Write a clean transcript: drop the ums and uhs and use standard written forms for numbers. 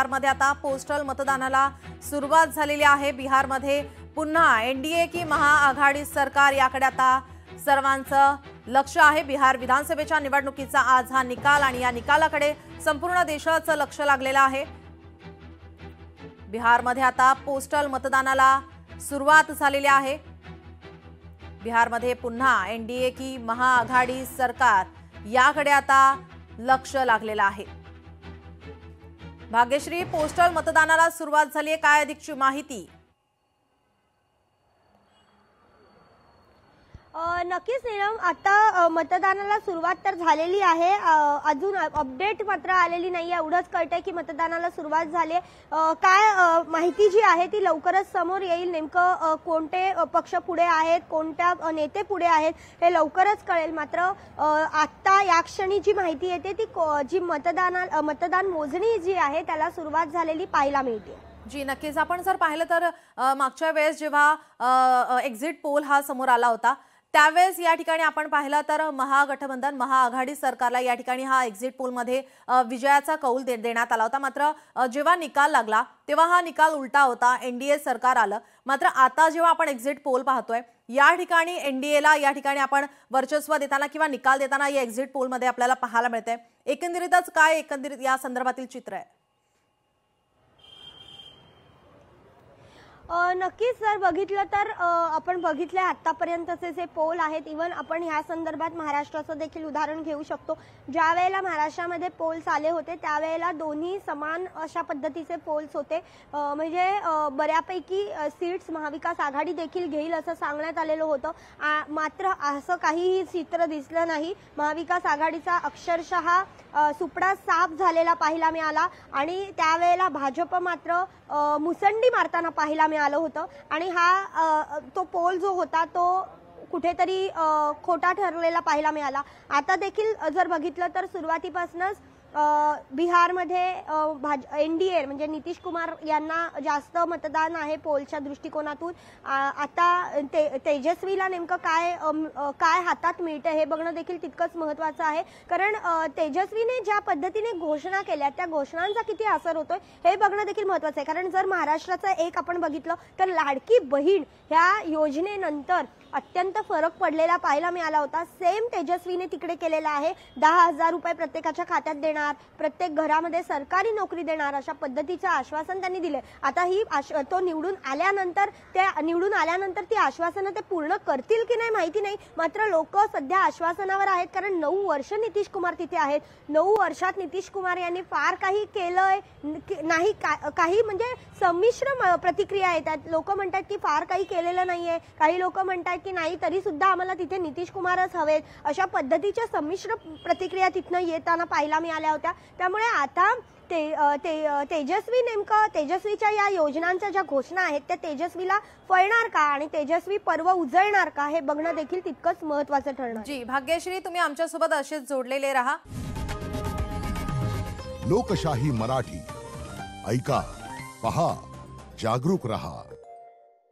बिहारमध्ये आता पोस्टल मतदानाला सुरुवात झालेली आहे। बिहारमध्ये पुन्हा एनडीए की महाआघाडी सरकार याकडे आता सर्वांचं लक्ष आहे। बिहार विधानसभेच्या निवडणुकीचा आज हा निकाल आणि या निकालाकडे संपूर्ण देशाचं लक्ष लागलेलं आहे। बिहारमध्ये आता पोस्टल मतदानाला सुरुवात झालेली आहे। बिहारमध्ये पुन्हा एनडीए की महाआघाडी सरकार याकडे आता लक्ष लागलेलं आहे। भाग्यश्री, पोस्टल मतदानाला सुरुवात झाली आहे, काय अधिकची माहिती? नक्कीच नीलम, आता मतदानाला सुरुवात तर झालेली आहे। अजून अपडेट मात्र आलेली नाही आहे। एवढंच कळतंय की मतदानाला सुरुवात झाली आहे। काय माहिती जी आहे ती लवकरच समोर येईल। नेमकं कोणते पक्ष पुढे आहेत, कोणत्या नेते पुढे आहेत हे लवकरच कळेल। मात्र आता या क्षणी जी माहिती येते ती जी मतदान मोजणी जी आहे त्याला सुरुवात झालेली पाहायला मिळते। जी नक्कीच, आपण जर पाहिलं तर मागच्या वेळेस जेव्हा एक्झिट पोल हा समोर आला होता त्यावेळेस या ठिकाणी आपण पाहिलं तर महागठबंधन महाआघाडी सरकारला या ठिकाणी हा एक्झिट पोलमध्ये विजयाचा कौल देण्यात आला होता। मात्र जेव्हा निकाल लागला तेव्हा हा निकाल उलटा होता, एनडीए सरकार आलं। मात्र आता जेव्हा आपण एक्झिट पोल पाहतोय या ठिकाणी एनडीएला या ठिकाणी आपण वर्चस्व देताना किंवा निकाल देताना या एक्झिट पोलमध्ये आपल्याला पाहायला मिळतंय। एकंदरीतच काय या संदर्भातील चित्र आहे? नक्कीच जर बघितलं तर आपण बघितले आतापर्यंतचे जे पोल आहेत, इव्हन आपण ह्या संदर्भात महाराष्ट्राचं देखील उदाहरण घेऊ शकतो। ज्या वेळेला महाराष्ट्रामध्ये पोल्स आले होते त्यावेळेला दोन्ही समान अशा पद्धतीचे पोल्स होते। म्हणजे बऱ्यापैकी सीट्स महाविकास आघाडी देखील घेईल असं सांगण्यात आलेलं होतं। मात्र असं काहीही चित्र दिसलं नाही। महाविकास आघाडीचा अक्षरशः सुपडा साफ झालेला पाहायला मिळाला आणि त्यावेळेला भाजप मात्र मुसंडी मारताना पाहायला मिळालं होतं आणि हा तो पोल जो होता तो कुठेतरी खोटा ठरलेला पाहायला मिळाला। आता देखील जर बघितलं तर सुरुवातीपासूनच बिहारमध्ये एनडीए म्हणजे नितीश कुमार यांना जास्त मतदान आहे पोलच्या दृष्टिकोनातून। आता तेजस्वीला नेमकं काय हातात मिळतं हे बघणं देखील तितकंच महत्त्वाचं आहे। कारण तेजस्वीने ज्या पद्धतीने घोषणा केल्या त्या घोषणांचा किती असर होतोय हे बघणं देखील महत्त्वाचं आहे। कारण जर महाराष्ट्राचा एक आपण बघितलं तर लाडकी बहीण ह्या योजनेनंतर अत्यंत फरक पडलेला पाहायला मिळाला होता। सेम तेजस्वीने तिकडे केलेला आहे। 10,000 रुपये प्रत्येकाच्या खात्यात देणार, प्रत्येक घरामध्ये सरकारी नोकरी देणार अशा पद्धतीचं आश्वासन त्यांनी दिले। आता तो निवडून आल्यानंतर ती आश्वासनं ते पूर्ण करतील की नाही माहिती नाही। मात्र लोक सध्या आश्वासनावर आहेत कारण 9 वर्ष नितीश कुमार तिथे आहेत। 9 वर्षात नितीश कुमार यांनी फार काही केलंय नाही, काही म्हणजे संमिश्र प्रतिक्रिया येतात। लोक म्हणतात की फार काही केलेलं नाहीये, काही लोक म्हणतात की नाही तरी सुद्धा आम्हाला तिथे नितीश कुमारच हवेत, अशा पद्धतीच्या संमिश्र प्रतिक्रिया तिथनं येताना पाहायला मिळाल्या होत्या। त्यामुळे आता तेजस्वीच्या या योजनांच्या ज्या घोषणा आहेत त्या तेजस्वीला फळणार का आणि तेजस्वी पर्व उजळणार का हे बघणं देखील तितकंच महत्त्वाचं ठरणार। जी भाग्यश्री, तुम्ही आमच्यासोबत असेच जोडलेले राहा। लोकशाही मराठी ऐका, पहा, जागरूक रहा।